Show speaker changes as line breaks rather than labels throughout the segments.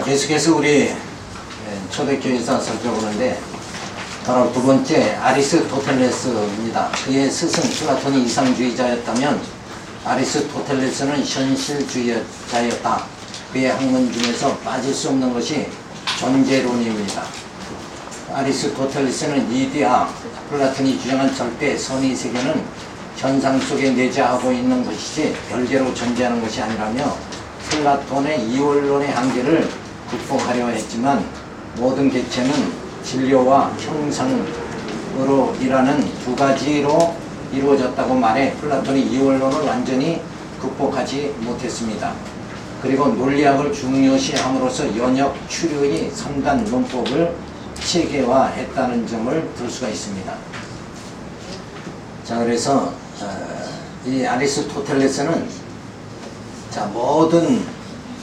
자, 계속해서 우리 초대교회에서 살펴보는데 바로 두 번째 아리스토텔레스입니다. 그의 스승 플라톤이 이상주의자였다면 아리스토텔레스는 현실주의자였다. 그의 학문 중에서 빠질 수 없는 것이 존재론입니다. 아리스토텔레스는 이데아, 플라톤이 주장한 절대 선의 세계는 현상 속에 내재하고 있는 것이지 별개로 존재하는 것이 아니라며 플라톤의 이원론의 한계를 극복하려 했지만 모든 객체는 진료와 형상으로 일하는 두 가지로 이루어졌다고 말해 플라톤이 이원론을 완전히 극복하지 못했습니다. 그리고 논리학을 중요시함으로써 연역 추류의 3단 논법을 체계화했다는 점을 들 수가 있습니다. 자, 그래서 이 아리스토텔레스는 자, 모든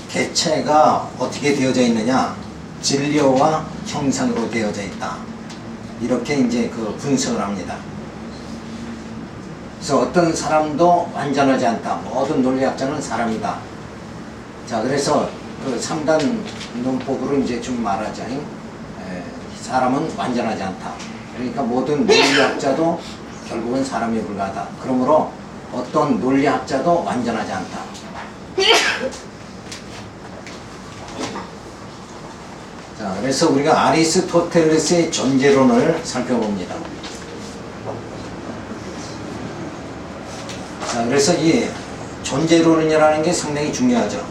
객체가 어떻게 되어져 있느냐, 진료와 형상으로 되어져 있다. 이렇게 이제 그 분석을 합니다. 그래서 어떤 사람도 완전하지 않다. 모든 논리학자는 사람이다. 자, 그래서 그 3단 논법으로 이제 좀 말하자. 사람은 완전하지 않다. 그러니까 모든 논리학자도 결국은 사람에 불과하다. 그러므로 어떤 논리학자도 완전하지 않다. 자, 그래서 우리가 아리스토텔레스의 존재론을 살펴봅니다. 자, 그래서 이 존재론이라는 게 상당히 중요하죠.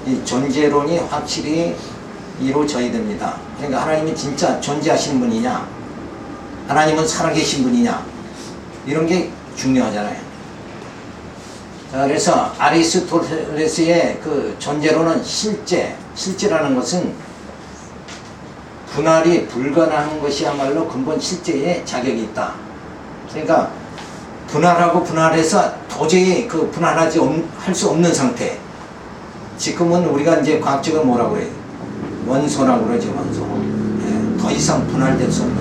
이 존재론이 확실히 이루어져야 됩니다. 그러니까 하나님이 진짜 존재하시는 분이냐, 하나님은 살아계신 분이냐, 이런 게 중요하잖아요. 자, 그래서 아리스토텔레스의 그 존재론은 실제라는 것은 분할이 불가능한 것이야말로 근본 실제에 자격이 있다. 그러니까 분할하고 분할해서 도저히 그 할 수 없는 상태. 지금은 우리가 이제 과학적으로 뭐라고 그래요? 원소라고 그러죠, 원소. 더 이상 분할될 수 없는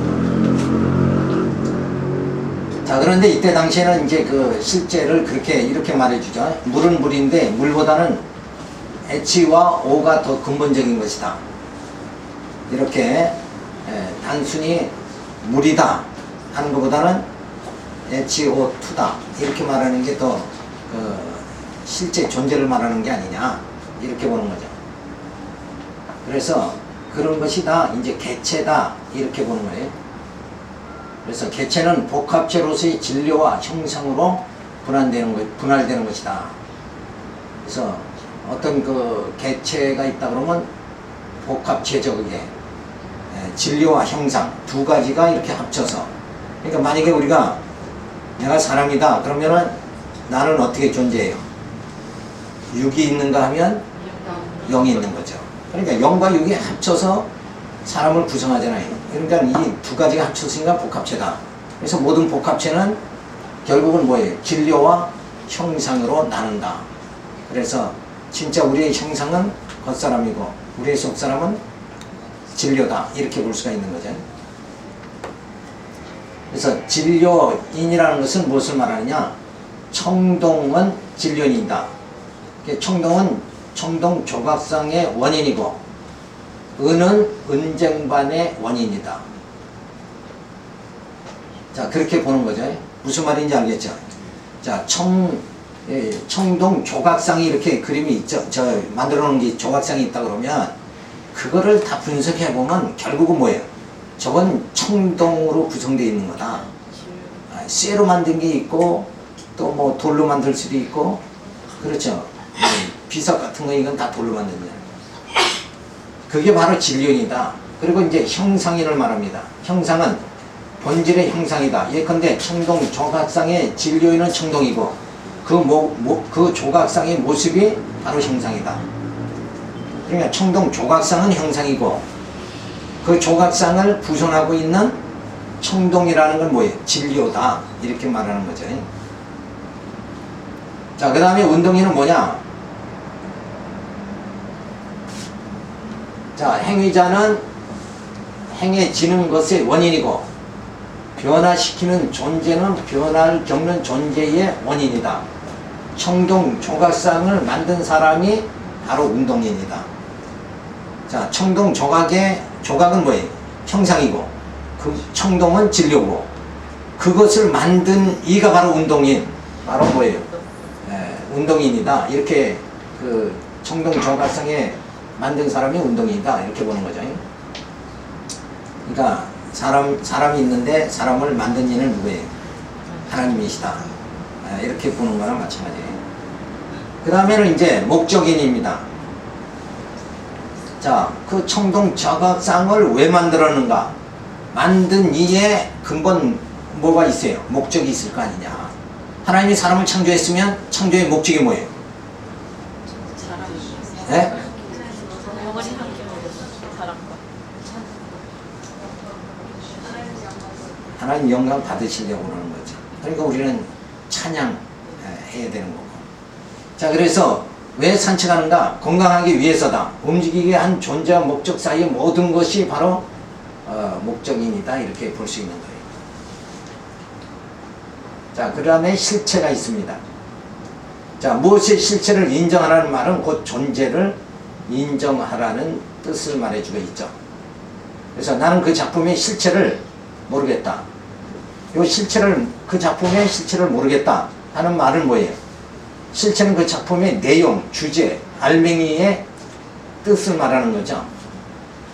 거. 자, 그런데 이때 당시에는 이제 그 실제를 이렇게 말해주죠. 물은 물인데 물보다는 H와 O가 더 근본적인 것이다. 이렇게 단순히 물이다 하는 것보다는 HO2다 이렇게 말하는 게 더 실제 존재를 말하는 게 아니냐 이렇게 보는 거죠. 그래서 그런 것이 다 이제 객체다 이렇게 보는 거예요. 그래서 객체는 복합체로서의 진료와 형상으로 분할되는 것이다. 그래서 어떤 그 객체가 있다 그러면 복합체죠, 그게. 진료와 형상 두 가지가 이렇게 합쳐서. 그러니까 만약에 우리가 내가 사람이다 그러면은 나는 어떻게 존재해요? 6이 있는가 하면 0이 있는 거죠. 그러니까 0과 6이 합쳐서 사람을 구성하잖아요. 그러니까 이 두 가지가 합쳐지니까 복합체다. 그래서 모든 복합체는 결국은 뭐예요? 진료와 형상으로 나눈다. 그래서 진짜 우리의 형상은 겉사람이고 우리의 속사람은 진료다. 이렇게 볼 수가 있는 거죠. 그래서 진료인이라는 것은 무엇을 말하느냐? 청동은 진료인이다. 청동은 청동 조각상의 원인이고 은은 은쟁반의 원인이다. 자, 그렇게 보는 거죠. 무슨 말인지 알겠죠? 자, 청동 조각상이 이렇게 그림이 있죠. 만들어 놓은 게 조각상이 있다 그러면 그거를 다 분석해 보면 결국은 뭐예요? 저건 청동으로 구성되어 있는 거다. 쇠로 만든 게 있고 또 뭐 돌로 만들 수도 있고 그렇죠. 비석 같은 거 이건 다 돌로 만든 거예요. 그게 바로 진료인이다. 그리고 이제 형상인을 말합니다. 형상은 본질의 형상이다. 예컨대 청동 조각상의 진료인은 청동이고 그 조각상의 모습이 바로 형상이다. 그러니까 청동 조각상은 형상이고 그 조각상을 구성하고 있는 청동이라는 건 뭐예요? 진료다. 이렇게 말하는 거죠. 자, 그 다음에 운동인은 뭐냐? 자, 행위자는 행해지는 것의 원인이고 변화시키는 존재는 변화를 겪는 존재의 원인이다. 청동 조각상을 만든 사람이 바로 운동인이다. 자, 청동 조각의 조각은 뭐예요? 형상이고 그 청동은 진료고 그것을 만든 이가 바로 운동인 바로 뭐예요? 운동인이다. 이렇게 그 청동 조각상에 만든 사람이 운동인이다. 이렇게 보는 거죠. 그러니까 사람이 있는데 사람을 만든 이는 누구예요? 하나님이시다. 이렇게 보는 거랑 마찬가지예요. 그 다음에는 이제 목적인입니다. 자, 그 청동 조각상을 왜 만들었는가? 만든 이의 근본 뭐가 있어요? 목적이 있을 거 아니냐. 하나님이 사람을 창조했으면 창조의 목적이 뭐예요? 네?
영원히 함께 사람과
하나님 영광 받으시려고 그러는 거죠. 그러니까 우리는 찬양 해야 되는 거고. 자, 그래서 왜 산책하는가? 건강하기 위해서다. 움직이게 한 존재와 목적 사이의 모든 것이 바로 목적인이다. 이렇게 볼 수 있는 거예요. 자, 그 다음에 실체가 있습니다. 자, 무엇의 실체를 인정하라는 말은 곧 존재를 인정하라는 뜻을 말해주고 있죠. 그래서 나는 그 작품의 실체를 모르겠다. 요 실체를, 그 작품의 실체를 모르겠다 하는 말은 뭐예요? 실체는 그 작품의 내용, 주제, 알맹이의 뜻을 말하는 거죠.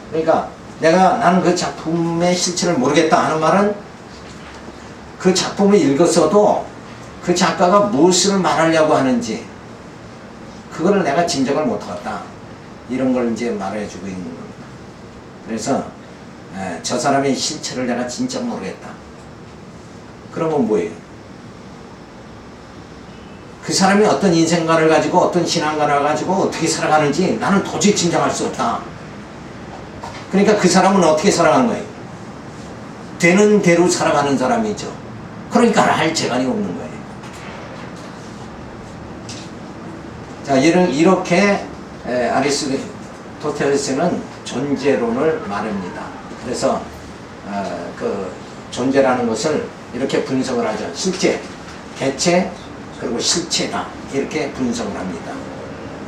그러니까 나는 그 작품의 실체를 모르겠다 하는 말은 그 작품을 읽었어도 그 작가가 무엇을 말하려고 하는지 그거를 내가 짐작을 못하겠다. 이런 걸 이제 말해주고 있는 겁니다. 그래서 저 사람의 실체를 내가 진짜 모르겠다. 그러면 뭐예요? 그 사람이 어떤 인생관을 가지고 어떤 신앙관을 가지고 어떻게 살아가는지 나는 도저히 짐작할 수 없다. 그러니까 그 사람은 어떻게 살아가는 거예요? 되는 대로 살아가는 사람이죠. 그러니까 할 재간이 없는 거예요. 자, 이렇게 아리스토텔레스는 존재론을 말합니다. 그래서 그 존재라는 것을 이렇게 분석을 하죠. 실제, 개체, 그리고 실체다. 이렇게 분석을 합니다.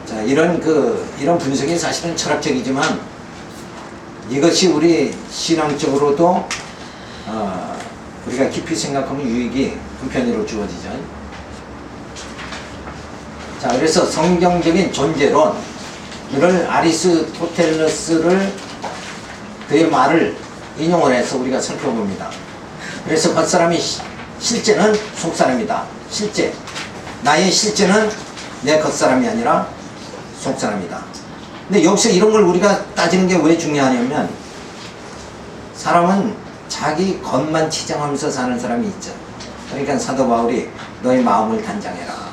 자, 이런 분석이 사실은 철학적이지만 이것이 우리 신앙적으로도 우리가 깊이 생각하면 유익이 한편으로 주어지죠. 자, 그래서 성경적인 존재론, 이를 아리스토텔레스를 그의 말을 인용을 해서 우리가 살펴봅니다. 그래서 겉사람이 실제는 속사람이다. 실제. 나의 실제는 내 겉사람이 아니라 속사람이다. 근데 여기서 이런 걸 우리가 따지는 게 왜 중요하냐면 사람은 자기 겉만 치장하면서 사는 사람이 있죠. 그러니까 사도 바울이 너의 마음을 단장해라.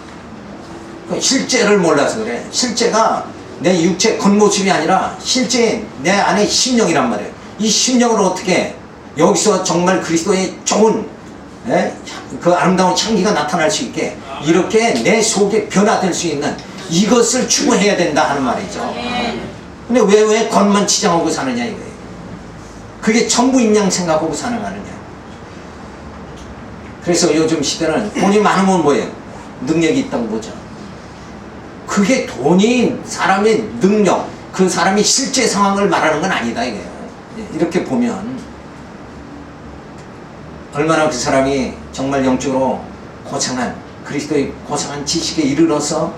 실제를 몰라서 그래. 실제가 내 육체 겉모습이 아니라 실제 내 안에 심령이란 말이에요. 이 심령을 어떻게 여기서 정말 그리스도의 좋은 그 아름다운 향기가 나타날 수 있게 이렇게 내 속에 변화될 수 있는 이것을 추구해야 된다 하는 말이죠. 근데 왜 겉만 치장하고 사느냐 이거예요. 그게 전부인 양 생각하고 살아가느냐. 그래서 요즘 시대는 돈이 많으면 뭐예요? 능력이 있다고 보죠. 그게 돈이 사람의 능력, 그 사람이 실제 상황을 말하는 건 아니다 이거예요. 이렇게 보면 얼마나 그 사람이 정말 영적으로 고상한 그리스도의 고상한 지식에 이르러서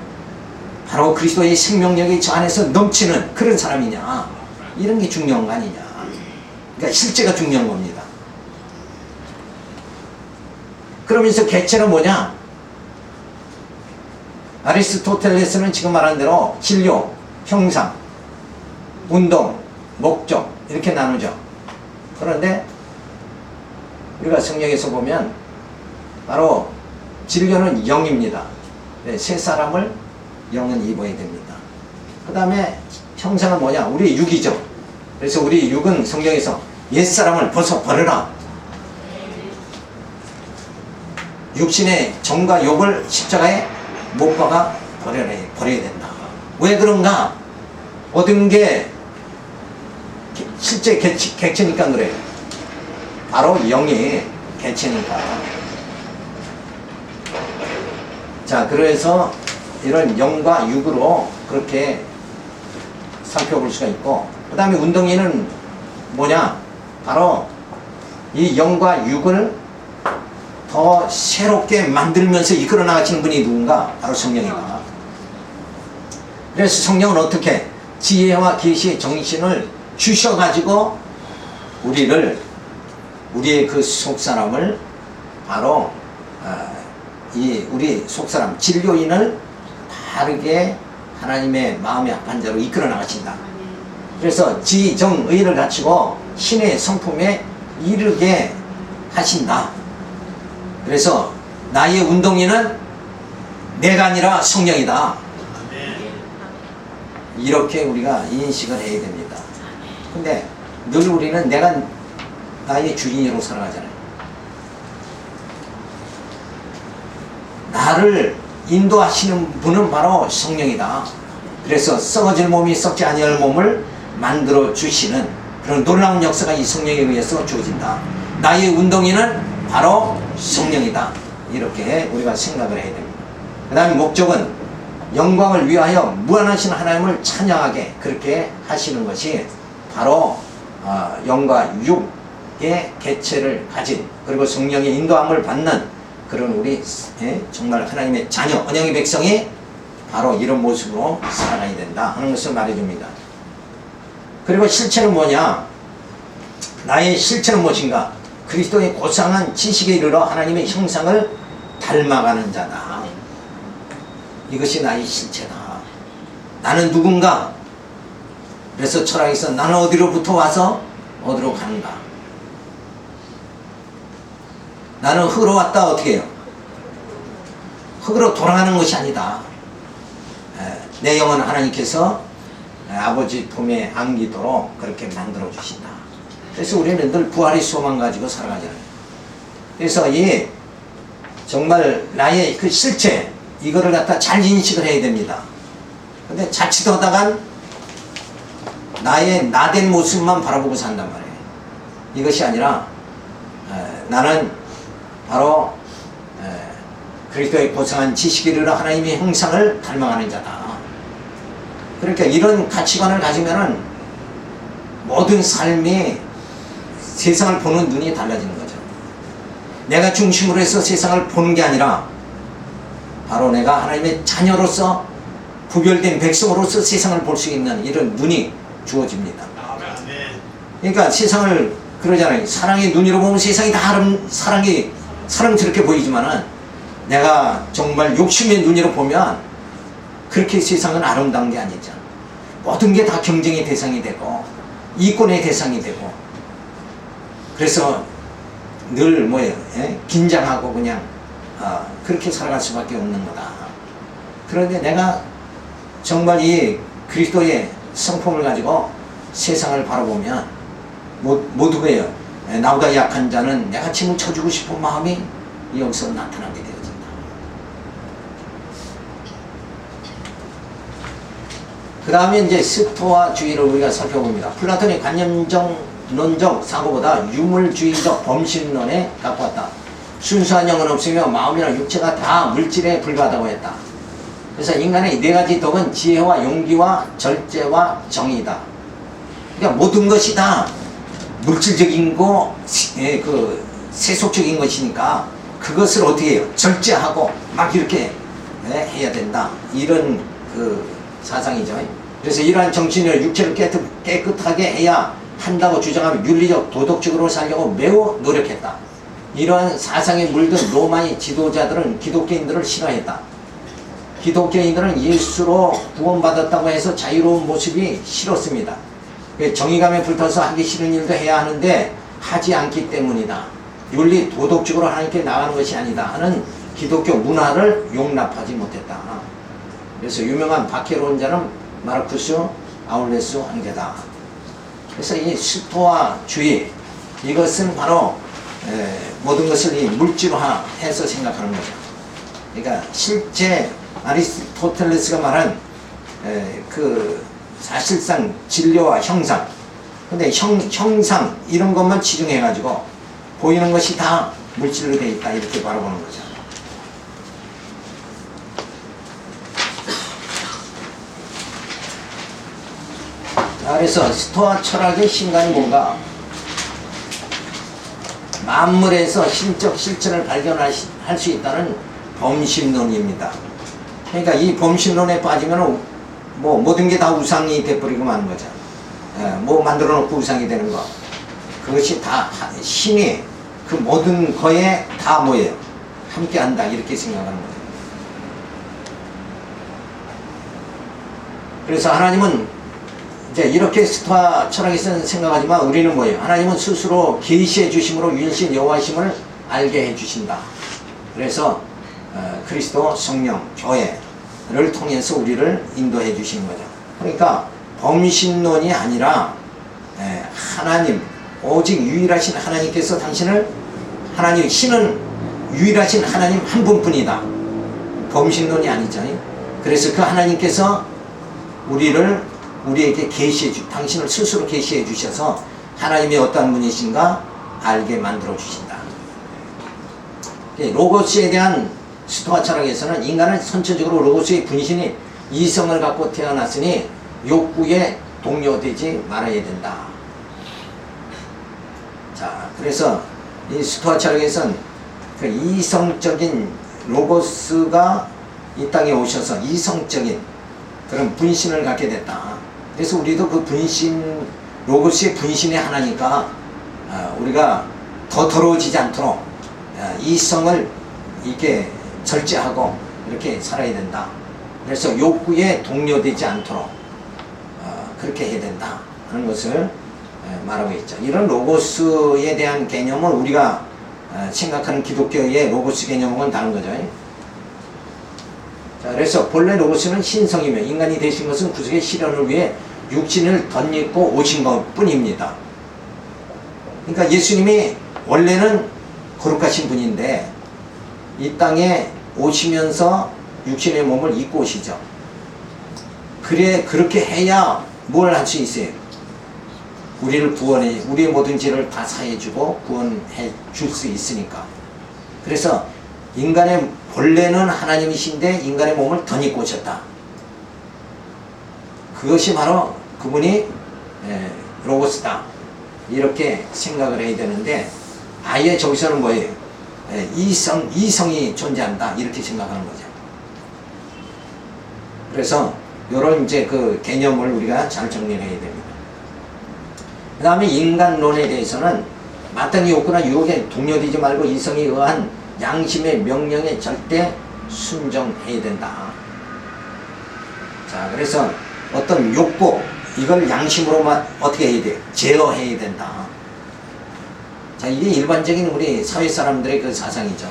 바로 그리스도의 생명력이 저 안에서 넘치는 그런 사람이냐, 이런 게 중요한 거 아니냐. 그러니까 실제가 중요한 겁니다. 그러면서 개체는 뭐냐? 아리스토텔레스는 지금 말한 대로 진료, 형상, 운동, 목적 이렇게 나누죠. 그런데 우리가 성경에서 보면 바로 진료는 영입니다. 새 사람을 영은 입어야 됩니다. 그 다음에 형상은 뭐냐? 우리 육이죠. 그래서 우리 육은 성경에서 옛사람을 벗어버려라. 육신의 정과 욕을 십자가에 못 박아 버려야 된다. 왜 그런가? 얻은 게 실제 객체니까 그래요. 바로 영이 개체니까. 자, 그래서 이런 영과 육으로 그렇게 살펴볼 수가 있고, 그 다음에 운동이는 뭐냐? 바로 이 영과 육을 더 새롭게 만들면서 이끌어 나가시는 분이 누군가? 바로 성령이다. 그래서 성령은 어떻게? 지혜와 계시의 정신을 주셔가지고 우리의 그 속사람을 바로 우리 속사람 진료인을 바르게 하나님의 마음의 합한 자로 이끌어 나가신다. 그래서 지정의를 갖추고 신의 성품에 이르게 하신다. 그래서 나의 운동인은 내가 아니라 성령이다. 이렇게 우리가 인식을 해야 됩니다. 근데 늘 우리는 내가 나의 주인으로 살아가잖아요. 나를 인도하시는 분은 바로 성령이다. 그래서 썩어질 몸이 썩지 아니할 몸을 만들어 주시는 그런 놀라운 역사가 이 성령에 의해서 주어진다. 나의 운동인은 바로 성령이다. 이렇게 우리가 생각을 해야 됩니다. 그 다음에 목적은 영광을 위하여 무한하신 하나님을 찬양하게 그렇게 하시는 것이 바로 영과 육의 개체를 가진 그리고 성령의 인도함을 받는 그런 우리 정말 하나님의 자녀 언약의 백성이 바로 이런 모습으로 살아가야 된다 하는 것을 말해줍니다. 그리고 실체는 뭐냐? 나의 실체는 무엇인가? 그리스도의 고상한 지식에 이르러 하나님의 형상을 닮아가는 자다. 이것이 나의 실체다. 나는 누군가? 그래서 철학에서 나는 어디로부터 와서 어디로 가는가? 나는 흙으로 왔다. 어떻게 해요? 흙으로 돌아가는 것이 아니다. 내 영은 하나님께서 아버지 품에 안기도록 그렇게 만들어 주신다. 그래서 우리는 늘 부활의 소망 가지고 살아가잖아요. 그래서 이 정말 나의 그 실체 이거를 갖다 잘 인식을 해야 됩니다. 근데 자칫 하다간 나의 나된 모습만 바라보고 산단 말이에요. 이것이 아니라 나는 바로 그리스도의 고상한 지식에 이르러 하나님의 형상을 닮아가는 자다. 그러니까 이런 가치관을 가지면은 모든 삶이 세상을 보는 눈이 달라지는 거죠. 내가 중심으로 해서 세상을 보는 게 아니라 바로 내가 하나님의 자녀로서 구별된 백성으로서 세상을 볼 수 있는 이런 눈이 주어집니다. 그러니까 세상을 그러잖아요. 사랑의 눈으로 보면 세상이 다 사랑스럽게 보이지만은 내가 정말 욕심의 눈으로 보면 그렇게 세상은 아름다운 게 아니죠. 모든 게 다 경쟁의 대상이 되고 이권의 대상이 되고 그래서 늘 뭐예요? 긴장하고 그냥 그렇게 살아갈 수밖에 없는 거다. 그런데 내가 정말 이 그리스도의 성품을 가지고 세상을 바라보면 모두가 해요. 나보다 약한 자는 내가 침을 쳐주고 싶은 마음이 여기서 나타나게 되어진다. 그 다음에 이제 스토아주의를 우리가 살펴봅니다. 플라톤의 관념론적 사고보다 유물주의적 범신론에 가까웠다. 순수한 영은 없으며 마음이나 육체가 다 물질에 불과하다고 했다. 그래서 인간의 네 가지 덕은 지혜와 용기와 절제와 정의다. 그러니까 모든 것이 다 물질적인 거, 그 세속적인 것이니까 그것을 어떻게 해요? 절제하고 막 이렇게 해야 된다. 이런 그 사상이죠. 그래서 이러한 정신을 육체를 깨끗하게 해야 한다고 주장하며 윤리적, 도덕적으로 살려고 매우 노력했다. 이러한 사상에 물든 로마의 지도자들은 기독교인들을 싫어했다. 기독교인들은 예수로 구원받았다고 해서 자유로운 모습이 싫었습니다. 정의감에 불타서 하기 싫은 일도 해야 하는데 하지 않기 때문이다. 윤리, 도덕적으로 하나님께 나가는 것이 아니다 하는 기독교 문화를 용납하지 못했다. 그래서 유명한 박해론자는 마르쿠스 아울레스 황제다. 그래서 이 스토아주의 이것은 바로 모든 것을 이 물질화해서 생각하는 거죠. 그러니까 실제 아리스토텔레스가 말한 그 사실상 진료와 형상, 근데 형상 이런 것만 치중해 가지고 보이는 것이 다 물질로 되어 있다 이렇게 바라보는 거죠. 그래서 스토아 철학의 신간이 뭔가? 만물에서 신적 실체를 발견할 수 있다는 범신론입니다. 그러니까 이 범신론에 빠지면 뭐 모든 게 다 우상이 돼버리고 마는 거죠. 뭐 만들어 놓고 우상이 되는 거. 그것이 다 신이 그 모든 거에 다 뭐예요? 함께 한다. 이렇게 생각하는 거예요. 그래서 하나님은 이제 이렇게 스토아 철학에서는 생각하지만 우리는 뭐예요? 하나님은 스스로 계시해 주심으로 윤신 여호와심을 알게 해 주신다. 그래서 그리스도 성령 교회를 통해서 우리를 인도해 주시는 거죠. 그러니까 범신론이 아니라 하나님 오직 유일하신 하나님께서 당신을 하나님 신은 유일하신 하나님 한 분뿐이다. 범신론이 아니죠. 그래서 그 하나님께서 우리에게 당신을 스스로 계시해 주셔서 하나님이 어떠한 분이신가 알게 만들어 주신다. 로고스에 대한 스토아 철학에서는 인간은 선천적으로 로고스의 분신이 이성을 갖고 태어났으니 욕구에 동요되지 말아야 된다. 자, 그래서 이 스토아 철학에서는 그 이성적인 로고스가 이 땅에 오셔서 이성적인 그런 분신을 갖게 됐다. 그래서 우리도 그 분신, 로고스의 분신이 하나니까 우리가 더 더러워지지 않도록 이성을 이렇게 절제하고 이렇게 살아야 된다. 그래서 욕구에 동요되지 않도록 그렇게 해야 된다 하는 것을 말하고 있죠. 이런 로고스에 대한 개념은 우리가 생각하는 기독교의 로고스 개념은 다른 거죠. 자, 그래서 본래 로고스는 신성이며 인간이 되신 것은 구속의 실현을 위해 육신을 덧입고 오신 것 뿐입니다. 그러니까 예수님이 원래는 거룩하신 분인데 이 땅에 오시면서 육신의 몸을 입고 오시죠. 그렇게 해야 뭘 할 수 있어요? 우리를 구원해, 우리의 모든 죄를 다 사해주고 구원해 줄 수 있으니까. 그래서 인간의 본래는 하나님이신데 인간의 몸을 덧입고 오셨다. 그것이 바로 그분이 로고스다. 이렇게 생각을 해야 되는데 아예 저기서는 뭐예요? 이성이 존재한다. 이렇게 생각하는 거죠. 그래서 이런 이제 그 개념을 우리가 잘 정리를 해야 됩니다. 그 다음에 인간론에 대해서는 마땅히 욕구나 유혹에 동요되지 말고 이성에 의한 양심의 명령에 절대 순종해야 된다. 자, 그래서 어떤 욕구, 이걸 양심으로만 어떻게 해야 돼? 제어해야 된다. 자, 이게 일반적인 우리 사회 사람들의 그 사상이죠.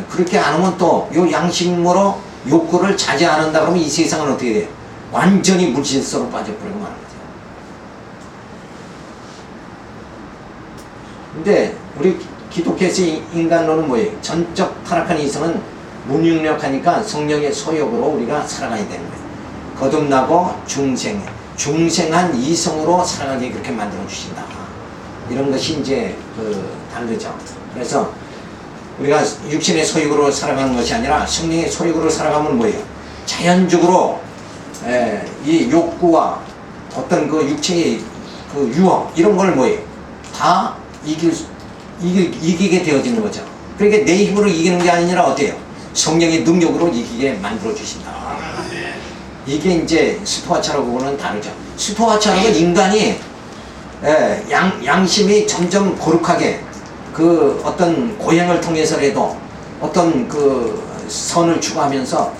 그렇게 안 하면 또 요 양심으로 욕구를 자제 안 한다 그러면 이 세상은 어떻게 돼요? 완전히 물질서로 빠져버리고 마는 거죠. 근데 우리 기독교에서의 인간론은 뭐예요? 전적 타락한 이성은 무능력하니까 성령의 소욕으로 우리가 살아가야 되는 거예요. 거듭나고 중생한 이성으로 살아가게 그렇게 만들어 주신다. 이런 것이 이제 다르죠. 그래서 우리가 육신의 소욕으로 살아가는 것이 아니라 성령의 소욕으로 살아가면 뭐예요? 자연적으로 이 욕구와 어떤 그 육체의 그 유혹 이런 걸 뭐예요? 다 이기게 되어지는 거죠. 그러니까 내 힘으로 이기는 게 아니라 어때요? 성령의 능력으로 이기게 만들어 주신다. 이게 이제 스토아 철학하고는 다르죠. 스토아 철학은 인간이 양심이 점점 거룩하게 그 어떤 고행을 통해서라도 어떤 그 선을 추구하면서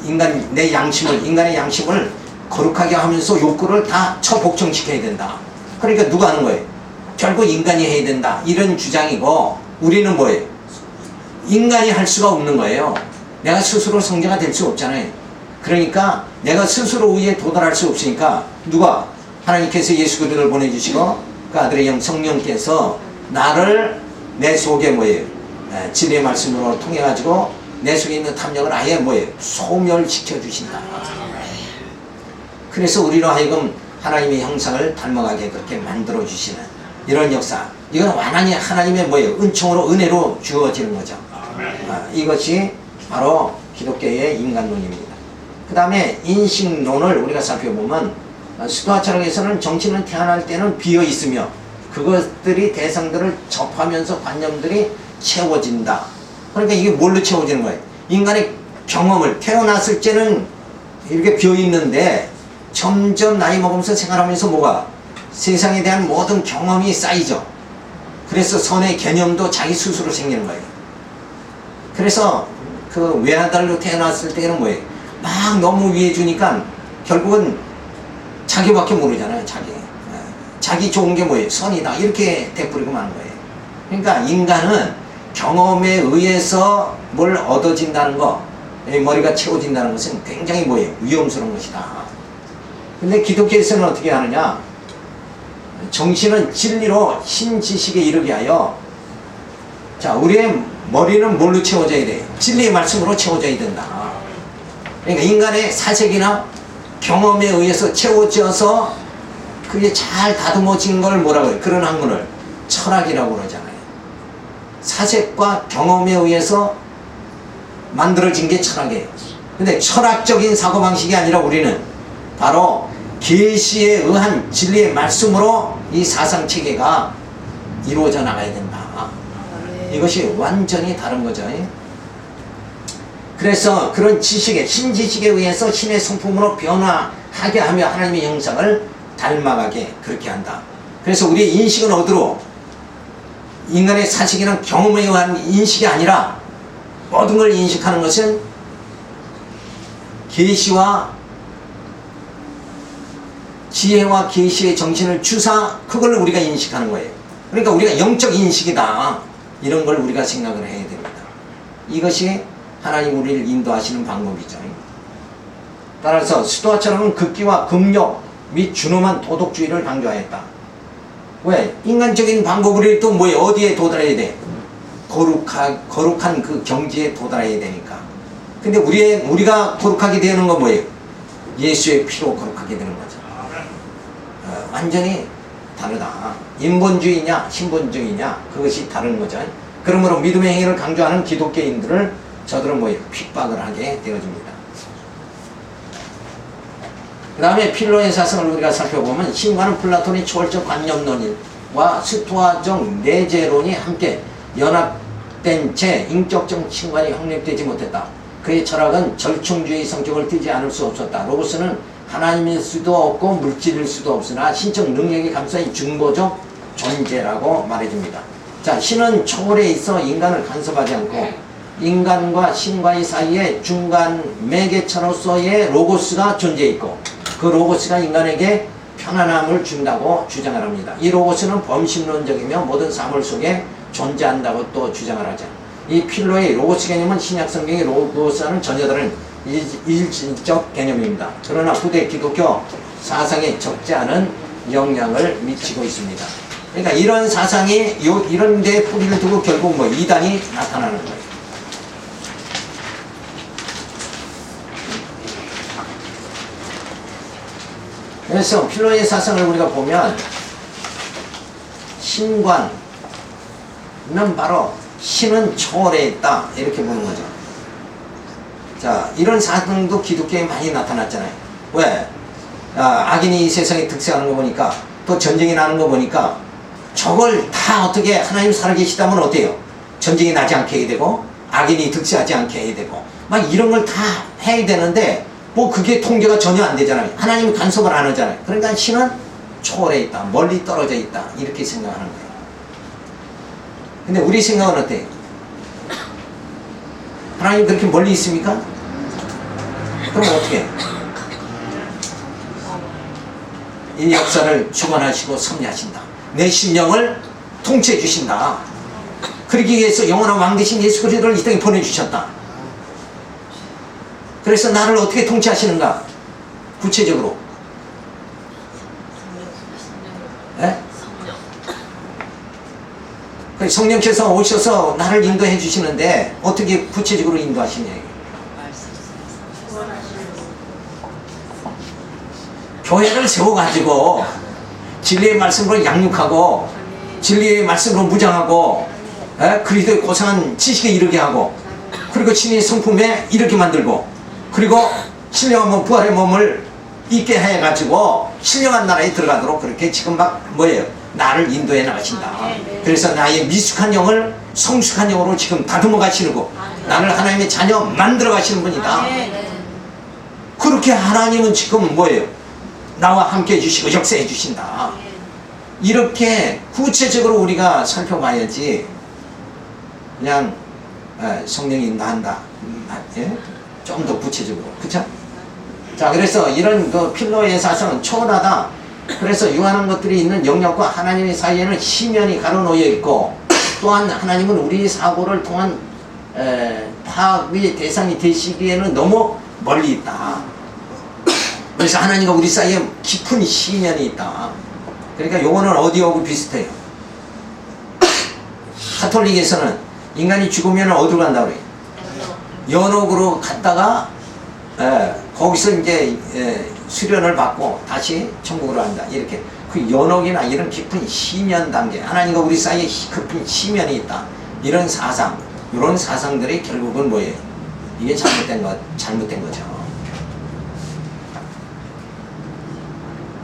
인간의 양심을 거룩하게 하면서 욕구를 다 처복종시켜야 된다. 그러니까 누가 하는 거예요? 결국 인간이 해야 된다. 이런 주장이고 우리는 뭐예요? 인간이 할 수가 없는 거예요. 내가 스스로 성자가 될 수 없잖아요. 그러니까 내가 스스로 의에 도달할 수 없으니까 누가? 하나님께서 예수 그리스도를 보내주시고 그 아들의 영 성령께서 나를 내 속에 뭐예요? 진리의 말씀으로 통해 가지고 내 속에 있는 탐욕을 아예 뭐예요? 소멸시켜 주신다. 그래서 우리로 하여금 하나님의 형상을 닮아가게 그렇게 만들어 주시는 이런 역사. 이건 완전히 하나님의 뭐예요? 은총으로 은혜로 주어지는 거죠. 이것이 바로 기독교의 인간론입니다. 그 다음에 인식론을 우리가 살펴보면 수도와 철학에서는 정신은 태어날 때는 비어 있으며 그것들이 대상들을 접하면서 관념들이 채워진다. 그러니까 이게 뭘로 채워지는 거예요? 인간의 경험을 태어났을 때는 이렇게 비어 있는데 점점 나이 먹으면서 생활하면서 뭐가 세상에 대한 모든 경험이 쌓이죠. 그래서 선의 개념도 자기 스스로 생기는 거예요. 그래서 그 외아들로 태어났을 때는 뭐예요? 막 너무 위해 주니까 결국은 자기밖에 모르잖아요. 자기 좋은 게 뭐예요? 선이다. 이렇게 돼버리고 마는 거예요. 그러니까 인간은 경험에 의해서 뭘 얻어진다는 거, 머리가 채워진다는 것은 굉장히 뭐예요? 위험스러운 것이다. 근데 기독교에서는 어떻게 하느냐? 정신은 진리로 신지식에 이르게 하여, 자, 우리의 머리는 뭘로 채워져야 돼요? 진리의 말씀으로 채워져야 된다. 그러니까 인간의 사색이나 경험에 의해서 채워져서 그게 잘 다듬어진 걸 뭐라고 해요? 그런 학문을 철학이라고 그러잖아요. 사색과 경험에 의해서 만들어진 게 철학이에요. 근데 철학적인 사고방식이 아니라 우리는 바로 계시에 의한 진리의 말씀으로 이 사상체계가 이루어져 나가야 된다. 이것이 완전히 다른 거죠. 그래서 그런 지식에, 신지식에 의해서 신의 성품으로 변화하게 하며 하나님의 형상을 닮아가게 그렇게 한다. 그래서 우리의 인식은 어디로? 인간의 사식이나 경험에 의한 인식이 아니라 모든 걸 인식하는 것은 계시와 지혜와 계시의 정신을 주사 그걸 우리가 인식하는 거예요. 그러니까 우리가 영적 인식이다. 이런 걸 우리가 생각을 해야 됩니다. 이것이 하나님 우리를 인도하시는 방법이죠. 따라서 수도와 철학은 극기와 금욕 및 준엄한 도덕주의를 강조하였다. 왜? 인간적인 방법으로 또 뭐예요? 어디에 도달해야 돼? 거룩한 그 경지에 도달해야 되니까. 근데 우리가 거룩하게 되는 건 뭐예요? 예수의 피로 거룩하게 되는 거죠. 완전히 다르다. 인본주의냐 신본주의냐 그것이 다른 거죠. 그러므로 믿음의 행위를 강조하는 기독교인들을 저들은 뭐예요? 핍박을 하게 되어집니다. 그 다음에 필로의 사상을 우리가 살펴보면 신과는 플라톤의 초월적 관념론과 스토아적 내재론이 함께 연합된 채 인격적 신관이 확립되지 못했다. 그의 철학은 절충주의 성격을 띠지 않을 수 없었다. 로고스는 하나님일 수도 없고 물질일 수도 없으나 신적 능력이 감싸인 중보적 존재라고 말해줍니다. 자, 신은 초월에 있어 인간을 간섭하지 않고 인간과 신과의 사이에 중간 매개체로서의 로고스가 존재했고 그 로고스가 인간에게 편안함을 준다고 주장을 합니다. 이 로고스는 범신론적이며 모든 사물 속에 존재한다고 또 주장을 하죠. 이 필로의 로고스 개념은 신약 성경의 로고스와는 전혀 다른 일진적 개념입니다. 그러나 후대 기독교 사상에 적지 않은 영향을 미치고 있습니다. 그러니까 이런 사상이 이런 데 뿌리를 두고 결국 뭐 이단이 나타나는 거예요. 그래서 필로의 사상을 우리가 보면 신관은 바로 신은 초월해 있다 이렇게 보는 거죠. 자, 이런 사상도 기독교에 많이 나타났잖아요. 왜? 악인이 이 세상에 득세하는 거 보니까 또 전쟁이 나는 거 보니까 저걸 다 어떻게 하나님 살아계시다면 어때요? 전쟁이 나지 않게 해야 되고 악인이 득세하지 않게 해야 되고 막 이런 걸 다 해야 되는데 뭐 그게 통제가 전혀 안 되잖아요. 하나님이 간섭을 안 하잖아요. 그러니까 신은 초월해 있다. 멀리 떨어져 있다. 이렇게 생각하는 거예요. 근데 우리 생각은 어때요? 하나님 그렇게 멀리 있습니까? 그럼 어떻게 해요? 이 역사를 주관하시고 섭리하신다. 내 심령을 통치해 주신다. 그러기 위해서 영원한 왕 되신 예수 그리스도를 이 땅에 보내주셨다. 그래서 나를 어떻게 통치하시는가? 구체적으로. 네? 성령께서 오셔서 나를 인도해 주시는데 어떻게 구체적으로 인도하시냐. 교회를 세워가지고 진리의 말씀으로 양육하고 진리의 말씀으로 무장하고 그리스도의 고상한 지식에 이르게 하고 그리고 신의 성품에 이르게 만들고 그리고 신령한 몸 부활의 몸을 있게 해가지고 신령한 나라에 들어가도록 그렇게 지금 막 뭐예요? 나를 인도해 나가신다. 그래서 나의 미숙한 영을 성숙한 영으로 지금 다듬어 가시고 나를 하나님의 자녀 만들어 가시는 분이다. 그렇게 하나님은 지금 뭐예요? 나와 함께 해주시고 역사해 주신다. 이렇게 구체적으로 우리가 살펴봐야지 그냥 성령이 인도한다. 예? 좀 더 구체적으로. 그쵸? 자, 그래서 이런 그 필로의 사상은 초월하다. 그래서 유한한 것들이 있는 영역과 하나님의 사이에는 심연이 가로놓여 있고, 또한 하나님은 우리 사고를 통한 파악의 대상이 되시기에는 너무 멀리 있다. 그래서 하나님과 우리 사이에 깊은 심연이 있다. 그러니까 요거는 어디하고 비슷해요? 카톨릭에서는 인간이 죽으면 어디로 간다고 그래요? 연옥으로 갔다가 거기서 이제 수련을 받고 다시 천국으로 간다. 이렇게 그 연옥이나 이런 깊은 심연 단계, 하나님과 우리 사이에 깊은 심연이 있다. 이런 사상, 이런 사상들이 결국은 뭐예요? 이게 잘못된 거죠.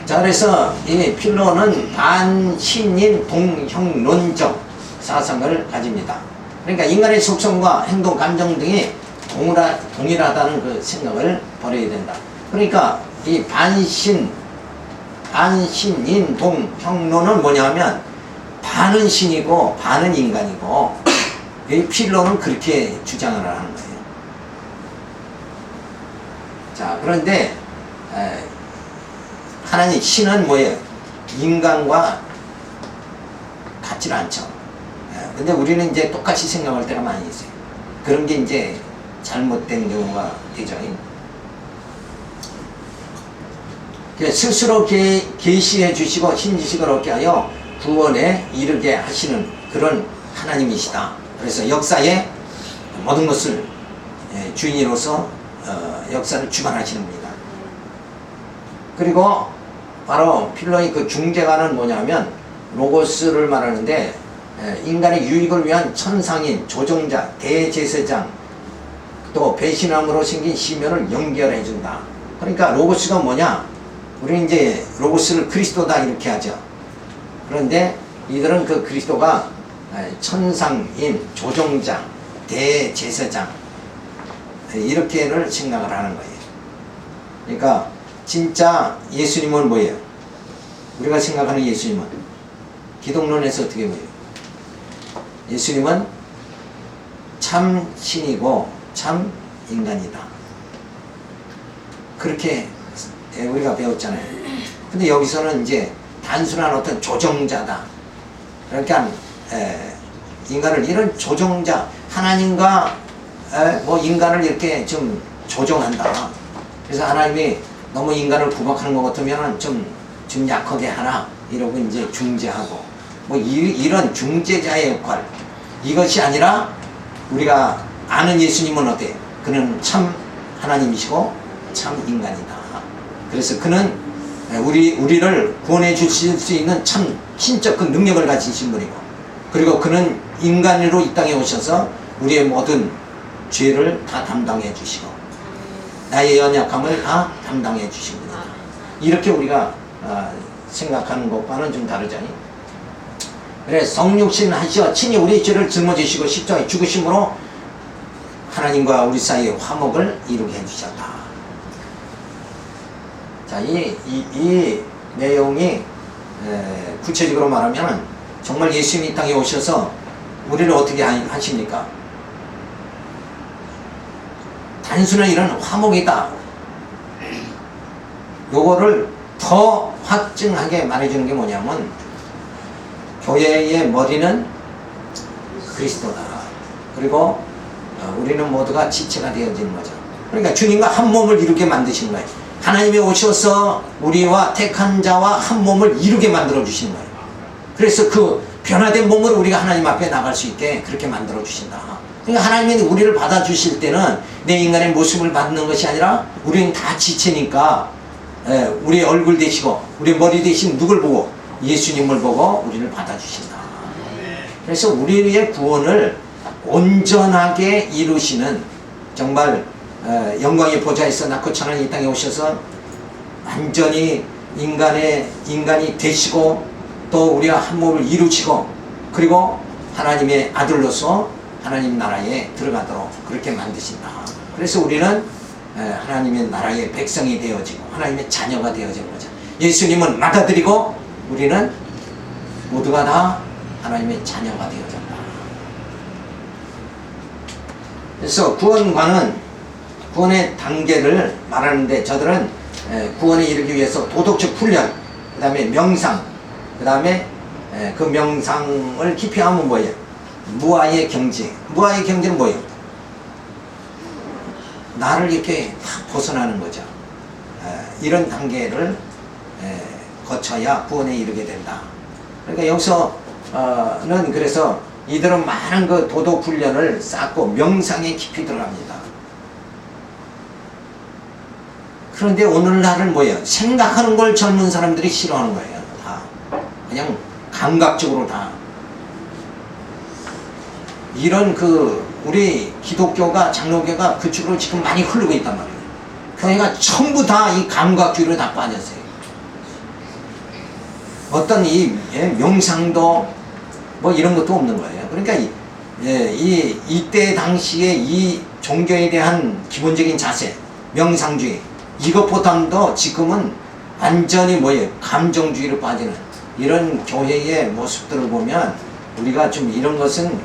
자, 그래서 이 필로는 반신인 동형론적 사상을 가집니다. 그러니까 인간의 속성과 행동, 감정 등이 동일하다는 그 생각을 버려야 된다. 그러니까 이 반신인 동형론은 뭐냐면 반은 신이고 반은 인간이고, 이 필로는 그렇게 주장을 하는 거예요. 자, 그런데 하나님 신은 뭐예요? 인간과 같지 않죠. 근데 우리는 이제 똑같이 생각할 때가 많이 있어요. 그런 게 이제 잘못된 경우가 되죠. 스스로 계시해 주시고 신지식을 얻게 하여 구원에 이르게 하시는 그런 하나님이시다. 그래서 역사의 모든 것을 주인으로서 역사를 주관하시는 분이다. 그리고 바로 필로의 그 중재관은 뭐냐면 로고스를 말하는데, 인간의 유익을 위한 천상인, 조종자, 대제사장, 또 배신함으로 생긴 심연을 연결해 준다. 그러니까 로고스가 뭐냐? 우리는 이제 로고스를 그리스도다 이렇게 하죠. 그런데 이들은 그 그리스도가 천상인, 조종자, 대제사장, 이렇게를 생각을 하는 거예요. 그러니까 진짜 예수님은 뭐예요? 우리가 생각하는 예수님은 기독론에서 어떻게 보여요? 예수님은 참 신이고 참 인간이다. 그렇게 우리가 배웠잖아요. 근데 여기서는 이제 단순한 어떤 조종자다. 그러니까 인간을 이런 조종자, 하나님과 뭐 인간을 이렇게 좀 조종한다. 그래서 하나님이 너무 인간을 구박하는 것 같으면 좀 약하게 하나 이러고 이제 중재하고 뭐 이런 중재자의 역할, 이것이 아니라 우리가 아는 예수님은 어때요? 그는 참 하나님이시고 참 인간이다. 그래서 그는 우리를 구원해 주실 수 있는 참 신적 그 능력을 가지신 분이고, 그리고 그는 인간으로 이 땅에 오셔서 우리의 모든 죄를 다 담당해 주시고 나의 연약함을 다 담당해 주신 분이다. 이렇게 우리가 생각하는 것과는 좀 다르잖니. 그래, 성육신 하시어 친히 우리의 죄를 짊어지시고 십자가에 죽으심으로 하나님과 우리 사이의 화목을 이루게 해주셨다. 자, 이 내용이 구체적으로 말하면 정말 예수님이 이 땅에 오셔서 우리를 어떻게 하십니까? 단순한 이런 화목이다. 요거를 더 확증하게 말해주는 게 뭐냐면, 교회의 머리는 그리스도다. 그리고 우리는 모두가 지체가 되어지는 거죠. 그러니까 주님과 한 몸을 이루게 만드신 거예요. 하나님이 오셔서 우리와 택한 자와 한 몸을 이루게 만들어 주신 거예요. 그래서 그 변화된 몸으로 우리가 하나님 앞에 나갈 수 있게 그렇게 만들어 주신다. 그러니까 하나님이 우리를 받아주실 때는 내 인간의 모습을 받는 것이 아니라 우리는 다 지체니까 우리의 얼굴 되시고 우리의 머리 되신 누굴 보고? 예수님을 보고 우리를 받아주신다. 그래서 우리의 구원을 온전하게 이루시는, 정말 영광의 보좌에서 낳고 천한 이 땅에 오셔서 완전히 인간이 되시고 또 우리가 한 몸을 이루시고 그리고 하나님의 아들로서 하나님 나라에 들어가도록 그렇게 만드신다. 그래서 우리는 하나님의 나라의 백성이 되어지고 하나님의 자녀가 되어지는 거죠. 예수님은 받아들이고 우리는 모두가 다 하나님의 자녀가 되어진다. 그래서 구원의 단계를 말하는데 저들은 구원에 이르기 위해서 도덕적 훈련, 그 다음에 명상, 그 다음에 그 명상을 깊이 하면 뭐예요? 무아의 경지. 무아의 경지는 뭐예요? 나를 이렇게 다 벗어나는 거죠. 이런 단계를 거쳐야 구원에 이르게 된다. 그러니까 여기서는 그래서 이들은 많은 그 도덕 훈련을 쌓고 명상에 깊이 들어갑니다. 그런데 오늘날은 뭐예요? 생각하는 걸 젊은 사람들이 싫어하는 거예요. 다 그냥 감각적으로 다. 이런 우리 기독교가 장로교가 그쪽으로 지금 많이 흐르고 있단 말이에요. 교회가 전부 다 이 감각주의로 다 빠졌어요. 어떤 명상도 뭐 이런 것도 없는 거예요. 그러니까 이때 당시에 이 종교에 대한 기본적인 자세, 명상주의 이것보다도 지금은 완전히 뭐예요? 감정주의로 빠지는 이런 교회의 모습들을 보면 우리가 좀 이런 것은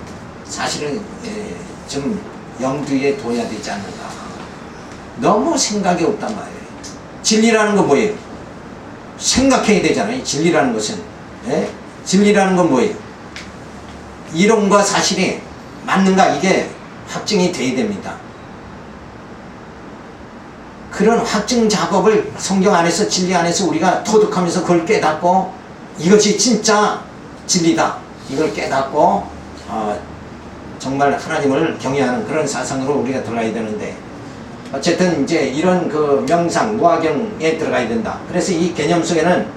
사실은 좀 염두에 둬야 되지 않는가. 너무 생각이 없단 말이에요. 진리라는 건 뭐예요? 생각해야 되잖아요. 진리라는 것은. 진리라는 건 뭐예요? 이론과 사실이 맞는가 이게 확증이 돼야 됩니다. 그런 확증 작업을 성경 안에서 진리 안에서 우리가 터득하면서 그걸 깨닫고 이것이 진짜 진리다. 이걸 깨닫고 정말 하나님을 경외하는 그런 사상으로 우리가 들어가야 되는데 어쨌든 이제 이런 그 명상, 무화경에 들어가야 된다. 그래서 이 개념 속에는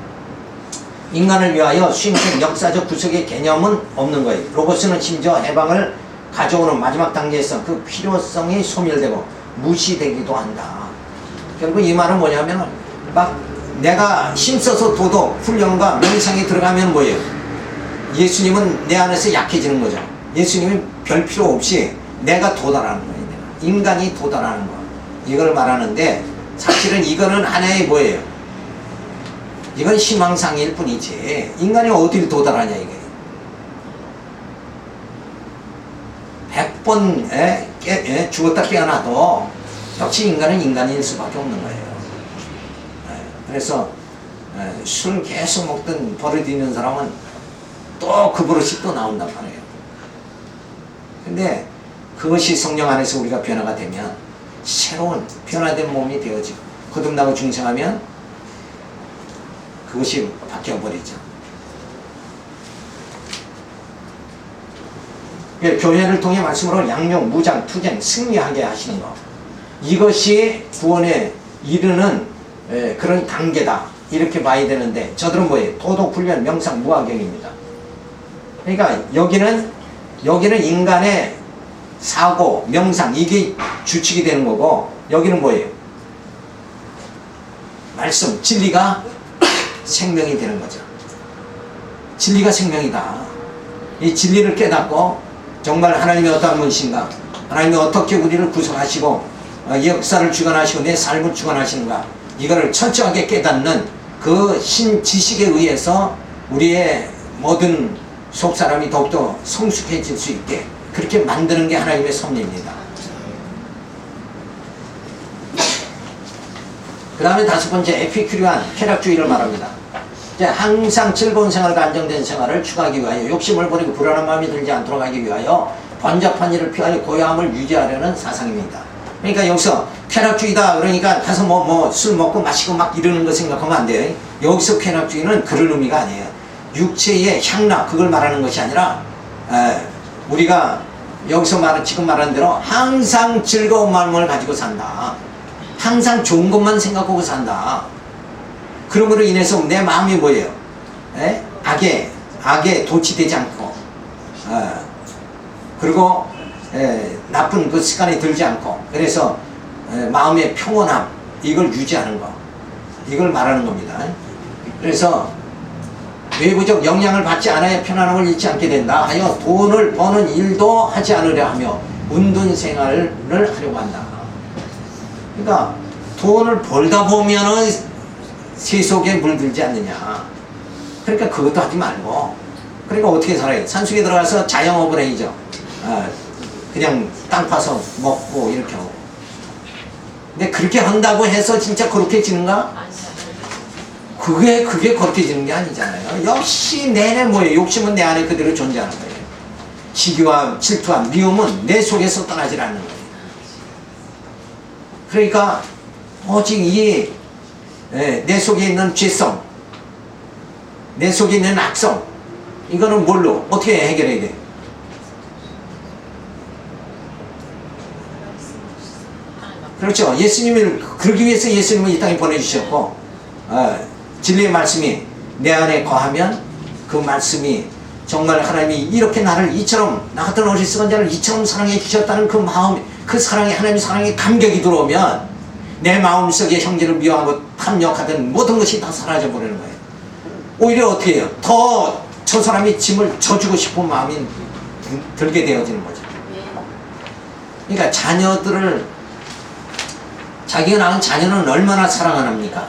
인간을 위하여 수행된 역사적 구속의 개념은 없는 거예요. 로고스는 심지어 해방을 가져오는 마지막 단계에서 그 필요성이 소멸되고 무시되기도 한다. 결국 이 말은 뭐냐면 막 내가 힘써서 도덕, 훈련과 명상에 들어가면 뭐예요? 예수님은 내 안에서 약해지는 거죠. 예수님이 별 필요 없이 내가 도달하는 거예요. 인간이 도달하는 거. 이걸 말하는데 사실은 이거는 하나의 뭐예요? 이건 희망상일 뿐이지 인간이 어디를 도달하냐 이게 100번 죽었다 깨어나도 역시 인간은 인간일 수밖에 없는 거예요. 그래서 술 계속 먹던 버릇 있는 사람은 또 그 버릇이 또 나온단 말이에요. 근데 그것이 성령 안에서 우리가 변화가 되면 새로운 변화된 몸이 되어지고 거듭나고 중생하면 그것이 바뀌어버리죠. 교회를 통해 말씀으로 양육, 무장, 투쟁, 승리하게 하시는 것 이것이 구원에 이르는 그런 단계다 이렇게 봐야 되는데 저들은 뭐예요? 도덕, 훈련, 명상, 무화경입니다. 그러니까 여기는 인간의 사고, 명상 이게 주축이 되는 거고 여기는 뭐예요? 말씀, 진리가 생명이 되는 거죠. 진리가 생명이다. 이 진리를 깨닫고 정말 하나님이 어떠한 분이신가, 하나님이 어떻게 우리를 구속하시고 역사를 주관하시고 내 삶을 주관하시는가 이거를 철저하게 깨닫는 그 신지식에 의해서 우리의 모든 속사람이 더욱더 성숙해질 수 있게 그렇게 만드는 게 하나님의 섭리입니다. 그 다음에 다섯 번째 에피큐리안 쾌락주의를 말합니다. 이제 항상 즐거운 생활과 안정된 생활을 추구하기 위하여 욕심을 버리고 불안한 마음이 들지 않도록 하기 위하여 번잡한 일을 피하여 고요함을 유지하려는 사상입니다. 그러니까 여기서 쾌락주의다 그러니까 가서 술 먹고 마시고 막 이러는 거 생각하면 안 돼요. 여기서 쾌락주의는 그런 의미가 아니에요. 육체의 향락 그걸 말하는 것이 아니라 우리가 여기서 지금 말한 대로 항상 즐거운 마음을 가지고 산다. 항상 좋은 것만 생각하고 산다. 그러므로 인해서 내 마음이 뭐예요? 악에 도취되지 않고 그리고 나쁜 그 습관이 들지 않고 그래서 마음의 평온함 이걸 유지하는 거 이걸 말하는 겁니다. 그래서 외부적 영향을 받지 않아야 편안함을 잃지 않게 된다 하여 돈을 버는 일도 하지 않으려 하며 운동 생활을 하려고 한다. 그러니까 돈을 벌다 보면은 세속에 물들지 않느냐. 그러니까 그것도 하지 말고, 그러니까 어떻게 살아요? 산속에 들어가서 자영업을 해야죠. 그냥 땅 파서 먹고 이렇게 하고. 근데 그렇게 한다고 해서 진짜 거룩해지는가? 그게 거룩해지는 게 아니잖아요. 역시 내내 뭐예요? 욕심은 내 안에 그대로 존재하는 거예요. 시기와 질투와 미움은 내 속에서 떠나질 않는 거예요. 그러니까 오직 내 속에 있는 죄성, 내 속에 있는 악성, 이거는 뭘로 어떻게 해결해야 돼? 그렇죠. 예수님을 그러기 위해서 예수님을 이 땅에 보내주셨고, 진리의 말씀이 내 안에 거하면 그 말씀이 정말 하나님이 이렇게 나를 이처럼, 나 같은 어리석은 자를 이처럼 사랑해 주셨다는 그 마음, 그 사랑에, 하나님의 사랑에 감격이 들어오면 내 마음속에 형제를 미워하고 탐욕하던 모든 것이 다 사라져 버리는 거예요. 오히려 어떻게 해요? 더 저 사람이 짐을 져주고 싶은 마음이 들게 되어지는 거죠. 그러니까 자녀들을, 자기가 낳은 자녀는 얼마나 사랑합니까?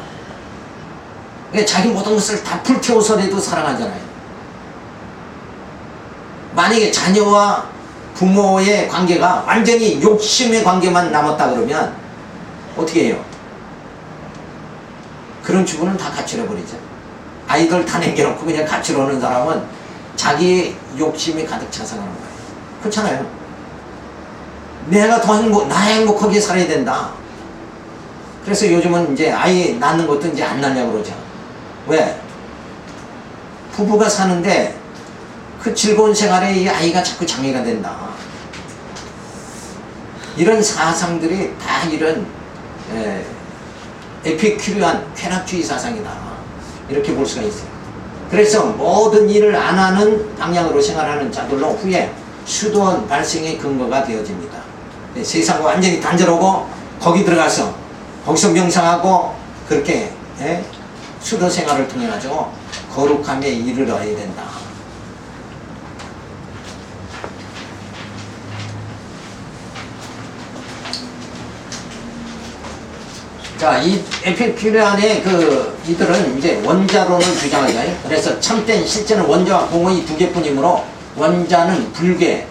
그러니까 자기 모든 것을 다 불태워서라도 사랑하잖아요. 만약에 자녀와 부모의 관계가 완전히 욕심의 관계만 남았다 그러면 어떻게 해요? 그런 주부는 다 가출해버리죠. 아이들 다 남겨놓고 그냥 가출하는 사람은 자기의 욕심이 가득 차서 그런 거예요. 그렇잖아요. 내가 더 나 행복하게 살아야 된다. 그래서 요즘은 이제 아이 낳는 것도 이제 안 낳냐고 그러죠. 왜? 부부가 사는데 그 즐거운 생활에 이 아이가 자꾸 장애가 된다. 이런 사상들이 다 이런 에피큐리한 쾌락주의 사상이다. 이렇게 볼 수가 있어요. 그래서 모든 일을 안 하는 방향으로 생활하는 자들로 후에 수도원 발생의 근거가 되어집니다. 세상과 완전히 단절하고 거기 들어가서 거기서 명상하고 그렇게 수도 생활을 통해 가지고 거룩함에 이르러야 된다. 자, 이 에피큐리안의 이들은 이제 원자론을 주장하죠. 그래서 참된 실제는 원자와 공원이 두 개뿐이므로 원자는 불괴의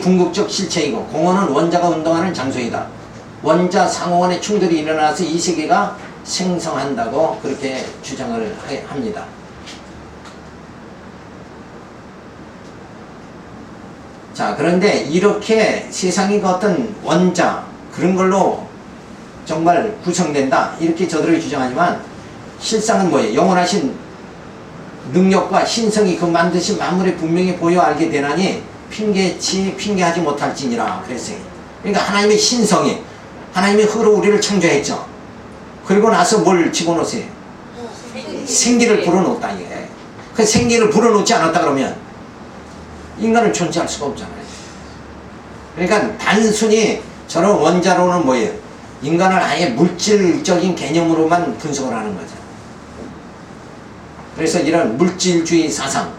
궁극적 실체이고 공원은 원자가 운동하는 장소이다. 원자 상호간의 충돌이 일어나서 이 세계가 생성한다고 그렇게 주장을 합니다. 자, 그런데 이렇게 세상이 그 어떤 원자 그런 걸로 정말 구성된다 이렇게 저들이 주장하지만 실상은 뭐예요? 영원하신 능력과 신성이 그 만드신 만물에 분명히 보여 알게 되나니 핑계하지 못할지니라 그랬어요. 그러니까 하나님의 신성이, 하나님이 흙으로 우리를 창조했죠. 그리고 나서 뭘 집어넣으세요? 생기를 불어넣었다 이게. 그 생기를 불어넣지 않았다 그러면 인간은 존재할 수가 없잖아요. 그러니까 단순히 저런 원자로는 뭐예요? 인간을 아예 물질적인 개념으로만 분석을 하는 거죠. 그래서 이런 물질주의 사상,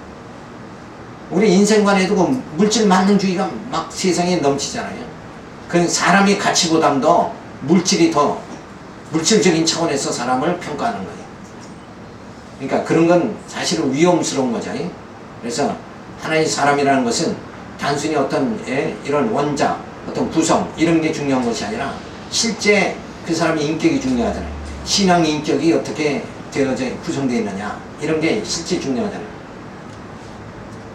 우리 인생관에도 그 물질 만능주의가 막 세상에 넘치잖아요. 그 사람의 가치보담도 물질이 더 물질적인 차원에서 사람을 평가하는 거예요. 그러니까 그런 건 사실은 위험스러운 거죠. 그래서 하나의 사람이라는 것은 단순히 어떤 이런 원자, 어떤 구성 이런 게 중요한 것이 아니라 실제 그 사람의 인격이 중요하잖아요. 신앙 인격이 어떻게 되어져 구성되어 있느냐 이런 게 실제 중요하잖아요.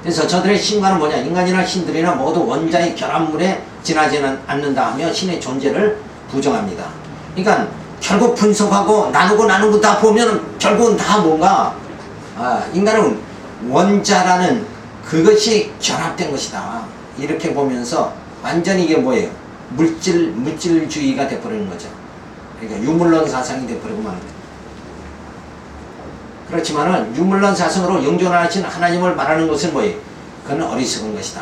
그래서 저들의 신과는 뭐냐? 인간이나 신들이나 모두 원자의 결합물에 지나지 않는다 하며 신의 존재를 부정합니다. 그러니까 결국 분석하고 나누고 다 보면 결국은 다 뭔가 인간은 원자라는 그것이 결합된 것이다 이렇게 보면서 완전히 이게 뭐예요? 물질주의가 돼버리는 거죠. 그러니까 유물론 사상이 돼버리고 마는 거예요. 그렇지만은 유물론 사상으로 영존하신 하나님을 말하는 것은 뭐예요? 그건 어리석은 것이다.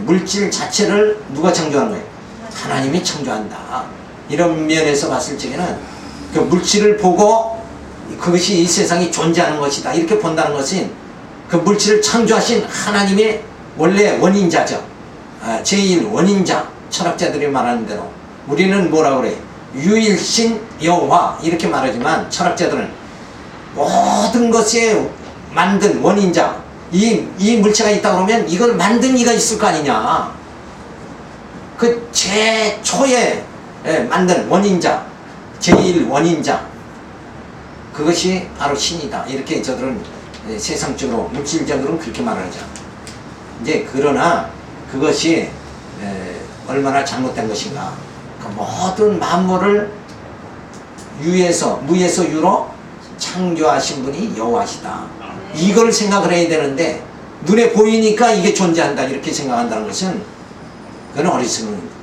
물질 자체를 누가 창조한 거예요? 하나님이 창조한다. 이런 면에서 봤을 적에는 그 물질을 보고 그것이 이 세상이 존재하는 것이다 이렇게 본다는 것은 그 물질을 창조하신 하나님의 원래 원인자죠. 제일 원인자, 철학자들이 말하는 대로 우리는 뭐라 그래? 유일신 여호와 이렇게 말하지만 철학자들은 모든 것에 만든 원인자, 이 물체가 있다 그러면 이걸 만든 이가 있을 거 아니냐. 그 최초에 만든 원인자, 제일 원인자, 그것이 바로 신이다 이렇게 저들은 세상적으로 물질적으로는 그렇게 말하죠. 이제 그러나 그것이 얼마나 잘못된 것인가. 그 모든 만물을 무에서 유로 창조하신 분이 여호와시다. 이걸 생각을 해야 되는데 눈에 보이니까 이게 존재한다 이렇게 생각한다는 것은 그건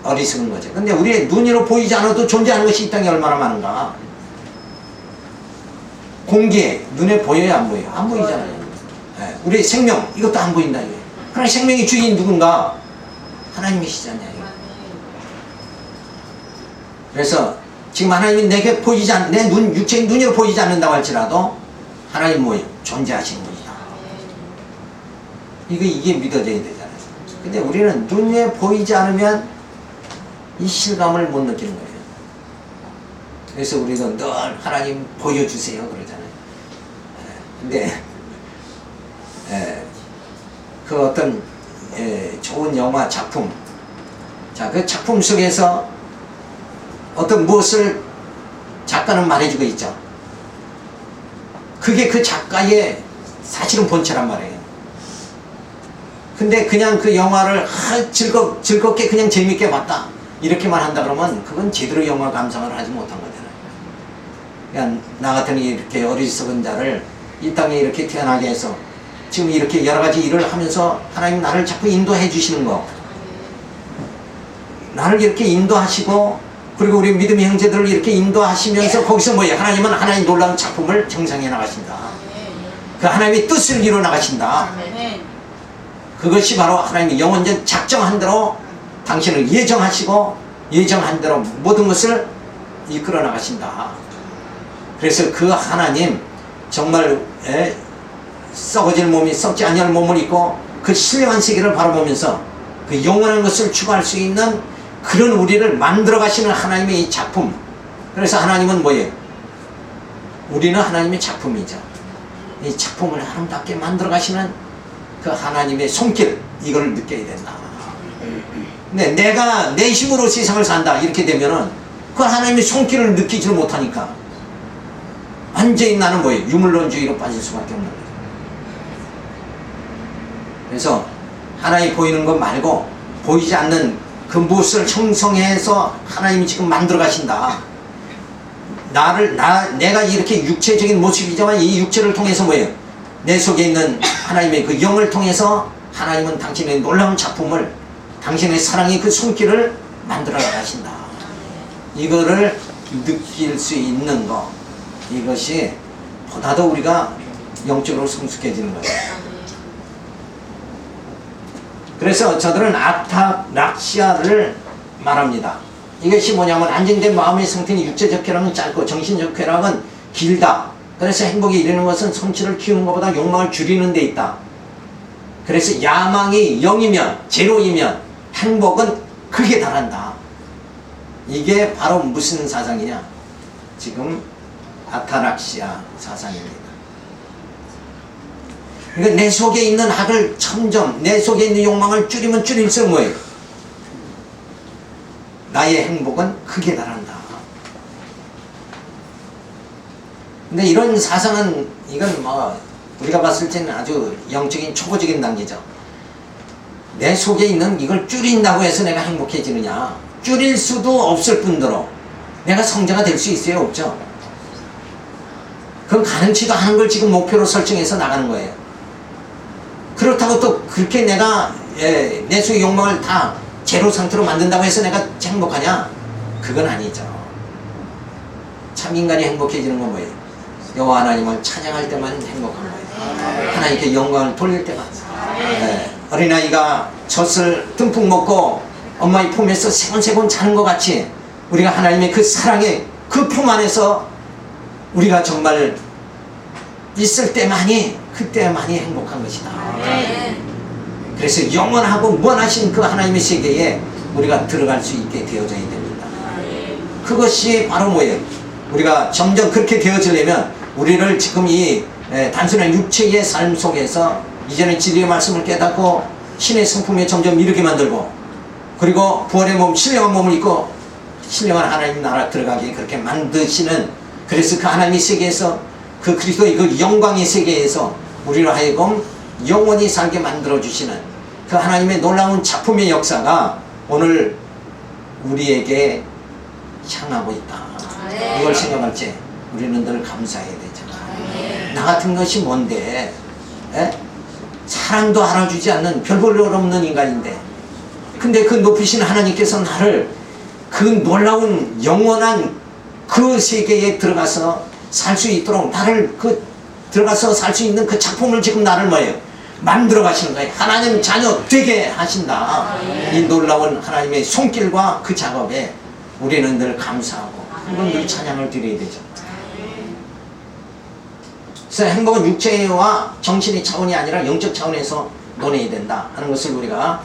어리석은 거죠. 근데 우리의 눈으로 보이지 않아도 존재하는 것이 이 땅에 얼마나 많은가. 공기에 눈에 보여야 안 보여요? 안 보이잖아요. 우리의 생명 이것도 안 보인다 이거예요. 그러나 생명의 주인 누군가? 하나님이시잖아요. 그래서 지금 하나님이 내게 보이지 않는 내 육체의 눈으로 보이지 않는다고 할지라도 하나님 뭐예요? 존재하시는 분이다. 이게 믿어져야 되잖아요. 근데 우리는 눈에 보이지 않으면 이 실감을 못 느끼는 거예요. 그래서 우리는 늘 하나님 보여주세요 그러잖아요. 근데 그 어떤 좋은 영화 작품, 자, 그 작품 속에서 어떤 무엇을 작가는 말해주고 있죠. 그게 그 작가의 사실은 본체란 말이에요. 근데 그냥 그 영화를 즐겁게 그냥 재밌게 봤다 이렇게만 한다 그러면 그건 제대로 영화 감상을 하지 못한 거잖아요. 그냥 나 같은 이렇게 어리석은 자를 이 땅에 이렇게 태어나게 해서 지금 이렇게 여러 가지 일을 하면서 하나님 나를 자꾸 인도해 주시는 거, 나를 이렇게 인도하시고 그리고 우리 믿음의 형제들을 이렇게 인도하시면서 거기서 뭐예요? 하나님은 하나님 놀라운 작품을 정상해 나가신다. 그 하나님의 뜻을 이루어 나가신다. 그것이 바로 하나님의 영원전 작정한 대로 당신을 예정하시고 예정한 대로 모든 것을 이끌어 나가신다. 그래서 그 하나님 정말 썩어질 몸이 썩지 아니할 몸을 입고 그 신령한 세계를 바라보면서 그 영원한 것을 추구할 수 있는 그런 우리를 만들어 가시는 하나님의 이 작품. 그래서 하나님은 뭐예요? 우리는 하나님의 작품이죠. 이 작품을 아름답게 만들어 가시는 그 하나님의 손길, 이걸 느껴야 된다. 근데 내가 내 힘으로 세상을 산다 이렇게 되면은 그 하나님의 손길을 느끼지 못하니까 완전히 나는 뭐예요? 유물론주의로 빠질 수밖에 없는 거예요. 그래서 하나님 보이는 것 말고 보이지 않는 그 무엇을 형성해서 하나님이 지금 만들어 가신다. 내가 이렇게 육체적인 모습이지만 이 육체를 통해서 뭐예요? 내 속에 있는 하나님의 그 영을 통해서 하나님은 당신의 놀라운 작품을, 당신의 사랑의 그 손길을 만들어 나가신다. 이거를 느낄 수 있는 것, 이것이 보다도 우리가 영적으로 성숙해지는 거예요. 그래서 저들은 아타락시아를 말합니다. 이것이 뭐냐면 안정된 마음의 상태는 육체적 쾌락은 짧고 정신적 쾌락은 길다. 그래서 행복에 이르는 것은 성취를 키우는 것보다 욕망을 줄이는 데 있다. 그래서 야망이 0이면 제로이면 행복은 크게 달한다. 이게 바로 무슨 사상이냐? 지금 아타락시아 사상입니다. 그러니까 내 속에 있는 악을 점점, 내 속에 있는 욕망을 줄이면 줄일수록 뭐예요? 나의 행복은 크게 달한다. 근데 이런 사상은, 이건 뭐 우리가 봤을 때는 아주 영적인 초보적인 단계죠. 내 속에 있는 이걸 줄인다고 해서 내가 행복해지느냐? 줄일 수도 없을 뿐더러 내가 성자가 될 수 있어요? 없죠? 그건 가능치도 않은 걸 지금 목표로 설정해서 나가는 거예요. 그렇다고 또 그렇게 내가 내 속의 욕망을 다 제로 상태로 만든다고 해서 내가 행복하냐? 그건 아니죠. 참 인간이 행복해지는 건 뭐예요? 여호와 하나님을 찬양할 때만 행복한 거예요. 하나님께 영광을 돌릴 때만. 어린아이가 젖을 듬뿍 먹고 엄마의 품에서 세곤세곤 자는 것 같이 우리가 하나님의 그 사랑의 그 품 안에서 우리가 정말 있을 때만이 그때만이 행복한 것이다. 그래서 영원하고 무한하신 그 하나님의 세계에 우리가 들어갈 수 있게 되어져야 됩니다. 그것이 바로 뭐예요? 우리가 점점 그렇게 되어지려면 우리를 지금 이 단순한 육체의 삶 속에서 이제는 진리의 말씀을 깨닫고 신의 성품에 점점 이르게 만들고, 그리고 부활의 몸, 신령한 몸을 입고 신령한 하나님 나라 들어가게 그렇게 만드시는, 그래서 그 하나님의 세계에서 그 그리스도의 그 영광의 세계에서 우리로 하여금 영원히 살게 만들어주시는 그 하나님의 놀라운 작품의 역사가 오늘 우리에게 향하고 있다. 이걸 생각할 때 우리는 늘 감사해야 되잖아. 나 같은 것이 뭔데? 사랑도 알아주지 않는 별 볼 일 없는 인간인데, 근데 그 높으신 하나님께서 나를 그 놀라운 영원한 그 세계에 들어가서 살 수 있도록 나를 들어가서 살 수 있는 그 작품을 지금 나를 뭐예요? 만들어 가시는 거예요. 하나님 자녀 되게 하신다. 이 놀라운 하나님의 손길과 그 작업에 우리는 늘 감사하고 이건 늘 찬양을 드려야 되죠. 그래서 행복은 육체와 정신의 차원이 아니라 영적 차원에서 논해야 된다 하는 것을 우리가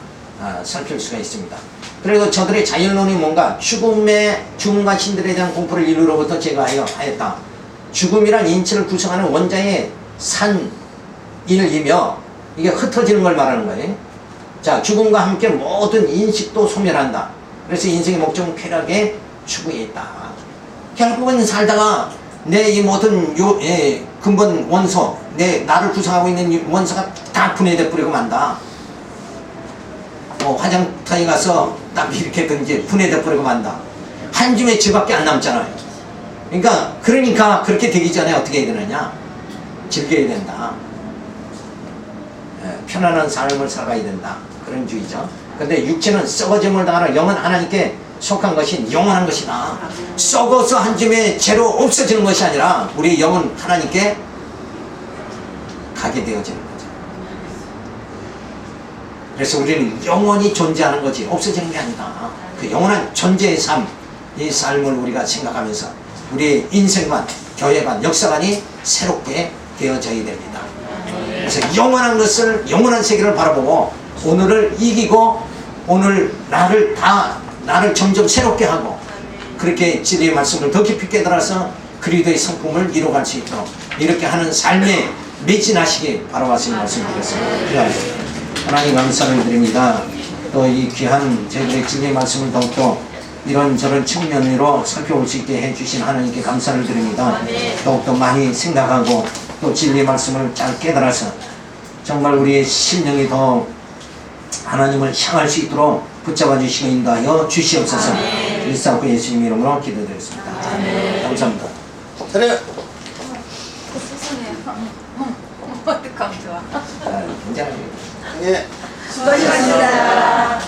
살필 수가 있습니다. 그리고 저들의 자연론이 뭔가 죽음과 신들에 대한 공포를 인류로부터 제거하였다. 죽음이란 인체를 구성하는 원자의 산일이며 이게 흩어지는 걸 말하는 거예요. 자, 죽음과 함께 모든 인식도 소멸한다. 그래서 인생의 목적은 쾌락의 추구에 있다. 결국은 살다가 내 이 모든 근본 원소, 나를 구성하고 있는 이 원소가 다 분해돼 버리고 만다. 화장터에 가서 딱 이렇게 든지 분해돼 버리고 만다. 한 줌의 쥐밖에 안 남잖아요. 그러니까 그렇게 되기 전에 어떻게 해야 되느냐? 즐겨야 된다. 편안한 삶을 살아가야 된다. 그런 주의죠. 근데 육체는 썩어짐을 당하는 영은 하나님께 속한 것이 영원한 것이다. 썩어서 한 줌의 죄로 없어지는 것이 아니라 우리 영은 하나님께 가게 되어지는 거죠. 그래서 우리는 영원히 존재하는 거지 없어지는 게 아니다. 그 영원한 존재의 삶, 이 삶을 우리가 생각하면서 우리의 인생관, 교회관, 역사관이 새롭게 되어져야 됩니다. 그래서 영원한 것을, 영원한 세계를 바라보고 오늘을 이기고 오늘 나를 점점 새롭게 하고 그렇게 진리의 말씀을 더 깊이 깨달아서 그리스도의 성품을 이루어갈 수 있도록 이렇게 하는 삶에 매진하시기 바라와서 말씀드렸습니다. 하나님 감사를 드립니다. 또 이 귀한 저희들의 진리의 말씀을 더욱더 이런저런 측면으로 살펴볼 수 있게 해주신 하나님께 감사를 드립니다. 더욱더 많이 생각하고 또 진리의 말씀을 잘 깨달아서 정말 우리의 심령이 더 하나님을 향할 수 있도록 붙잡아 주시고 인도하여 주시옵소서. 일사고 예수님 이름으로 기도드렸습니다. 감사합니다.
그래.
어떡하면 좋아.
굉장히
예.
수고하셨습니다.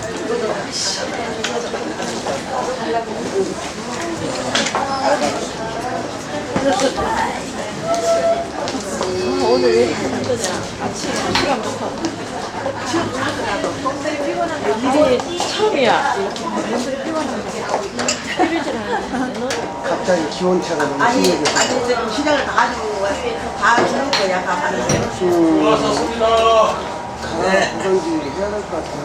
오늘 왜 이렇게 힘드냐? 아침에 시간 좋고. 일이 처음이야. 이렇게 피곤한데. 필요질 않은데.
갑자기 기온차가 너무 심해져서.
지금 시장을 가가지고 다 주는 거야, 다 받는 거.
그런지 해야 될 것 같아요.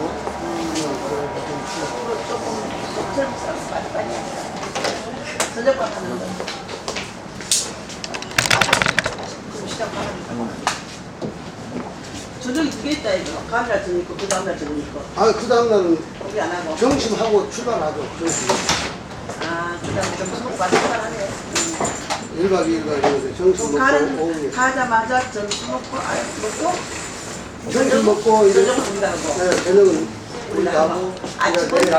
저녁 받는 거. 시장 가가지고. 저녁이 두 개 있다, 이거. 다음날 저녁 있고, 그 다음날 저녁 있고.
그 다음날은
거기 안 하고.
점심하고 출발하죠. 점심.
그 다음에 좀 술 먹고 와서 출발하네.
1박 2일가 이러면서 점심 먹고 오후에.
가자마자 점심 먹고,
점심 먹고 이제
저녁을 준다는 거.
저녁은 우리 나고
아침은